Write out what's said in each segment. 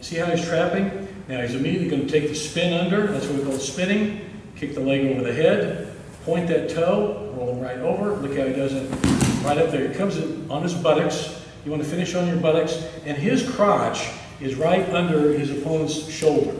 See how he's trapping? Now he's immediately going to take the spin under, that's what we call spinning, kick the leg over the head, point that toe, roll him right over, look how he does it right up there. It comes in on his buttocks, you want to finish on your buttocks, and his crotch is right under his opponent's shoulder.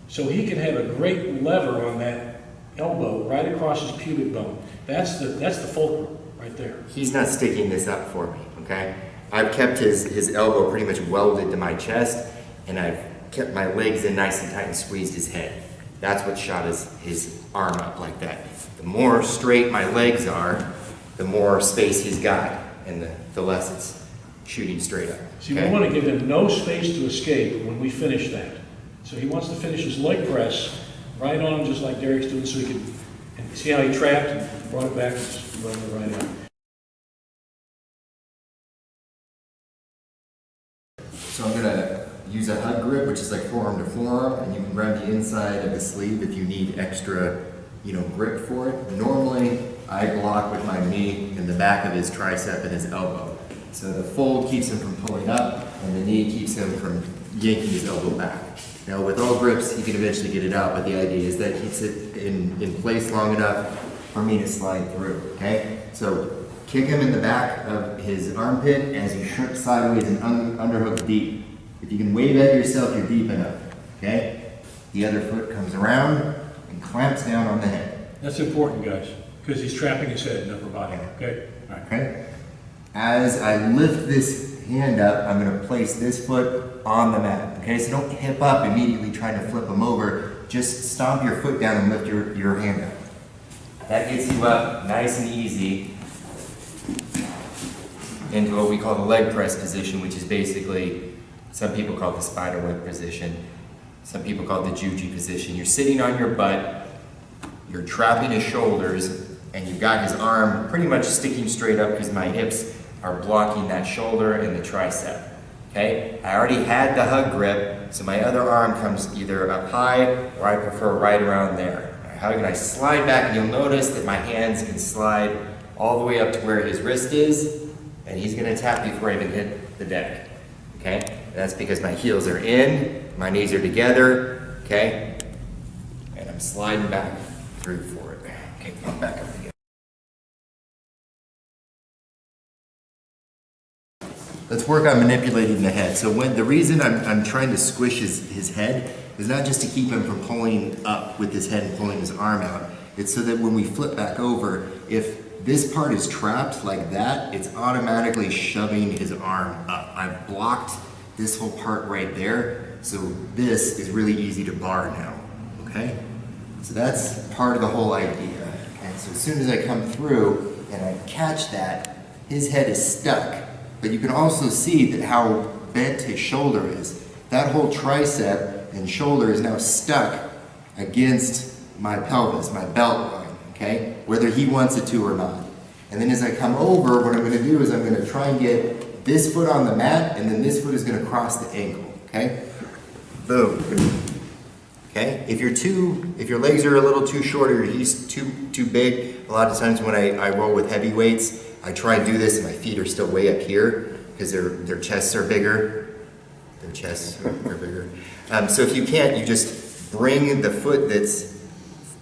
So he can have a great lever on that elbow right across his pubic bone. That's the fulcrum right there. He's not sticking this up for me, okay? I've kept his elbow pretty much welded to my chest, and I've kept my legs in nice and tight and squeezed his head. That's what shot his arm up like that. The more straight my legs are, the more space he's got, and the less it's shooting straight up. See, we want to give him no space to escape when we finish that. So he wants to finish his leg press right on him, just like Derek's doing, so he can, and see how he trapped and brought it back and just run it right out. So I'm gonna use a hug grip, which is like forearm to forearm, and you can grab the inside of the sleeve if you need extra, grip for it. Normally, I block with my knee in the back of his tricep and his elbow. So the fold keeps him from pulling up, and the knee keeps him from yanking his elbow back. Now with all grips, he can eventually get it out, but the idea is that he keeps it in place long enough for me to slide through, okay? So kick him in the back of his armpit as you shrimp sideways and underhook deep. If you can wave at yourself, you're deep enough, okay? The other foot comes around and clamps down on the head. That's important, guys, because he's trapping his head and upper body, okay? All right. Okay? As I lift this hand up, I'm going to place this foot on the mat, okay? So don't hip up immediately trying to flip them over. Just stomp your foot down and lift your hand up. That gets you up nice and easy into what we call the leg press position, which is basically, some people call it the spider web position. Some people call it the Juji position. You're sitting on your butt, you're trapping his shoulders, and you've got his arm pretty much sticking straight up because my hips are blocking that shoulder and the tricep, okay? I already had the hug grip, so my other arm comes either up high, or I prefer right around there. I hug and I slide back, and you'll notice that my hands can slide all the way up to where his wrist is, and he's gonna tap before I even hit the deck, okay? That's because my heels are in, my knees are together, okay? And I'm sliding back through for it. Okay, come back up again. Let's work on manipulating the head. So the reason I'm trying to squish his head is not just to keep him from pulling up with his head and pulling his arm out. It's so that when we flip back over, if this part is trapped like that, it's automatically shoving his arm up. I've blocked this whole part right there, so this is really easy to bar now, okay? So that's part of the whole idea. And so as soon as I come through and I catch that, his head is stuck. But you can also see that how bent his shoulder is. That whole tricep and shoulder is now stuck against my pelvis, my belt line, okay? Whether he wants it to or not. And then as I come over, what I'm gonna do is I'm gonna try and get this foot on the mat, and then this foot is gonna cross the ankle, okay? Boom. Okay? If your legs are a little too short or he's too big, a lot of times when I roll with heavy weights, I try and do this and my feet are still way up here because their chests are bigger. Their chests are bigger. So if you can't, you just bring the foot that's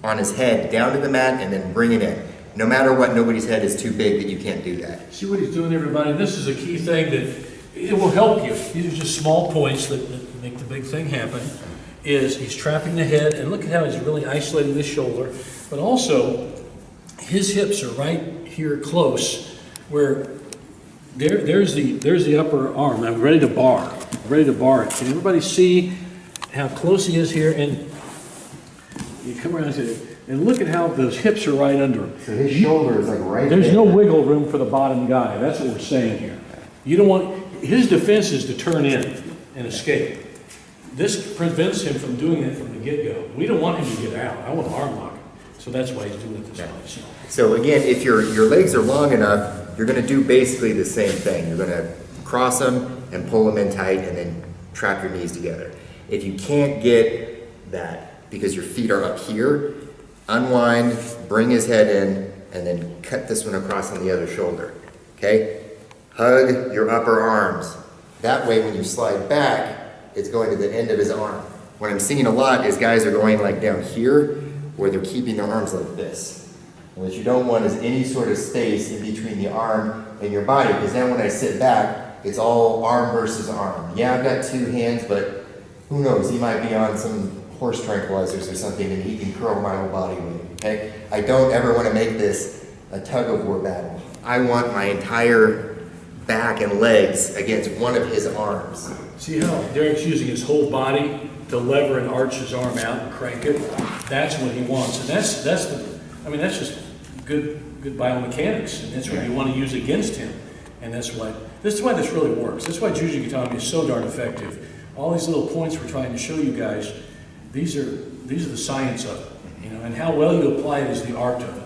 on his head down to the mat and then bring it in. No matter what, nobody's head is too big that you can't do that. See what he's doing, everybody? This is a key thing that it will help you. These are just small points that make the big thing happen. Is he's trapping the head, and look at how he's really isolating this shoulder, but also his hips are right here close, where there's the upper arm. I'm ready to bar. I'm ready to bar it. Can everybody see how close he is here? And you come around and look at how those hips are right under him. So his shoulder is like right there. There's no wiggle room for the bottom guy. That's what we're saying here. You don't want, his defense is to turn in and escape. This prevents him from doing that from the get-go. We don't want him to get out. I want to arm lock him. So that's why he's doing it this way. So again, if your legs are long enough, you're going to do basically the same thing. You're going to cross them and pull them in tight and then trap your knees together. If you can't get that because your feet are up here, unwind, bring his head in, and then cut this one across on the other shoulder, okay? Hug your upper arms. That way when you slide back, it's going to the end of his arm. What I'm seeing a lot is guys are going like down here, where they're keeping their arms like this. And what you don't want is any sort of space in between the arm and your body, because then when I sit back, it's all arm versus arm. Yeah, I've got two hands, but who knows, he might be on some horse tranquilizers or something and he can curl my whole body weight, okay? I don't ever want to make this a tug of war battle. I want my entire back and legs against one of his arms. See how Derek's using his whole body to lever and arch his arm out and crank it? That's what he wants, and that's just good biomechanics, and that's what you want to use against him. And this is why this really works. That's why Juji Gatame is so darn effective. All these little points we're trying to show you guys, these are the science of it, and how well you apply it is the art of it.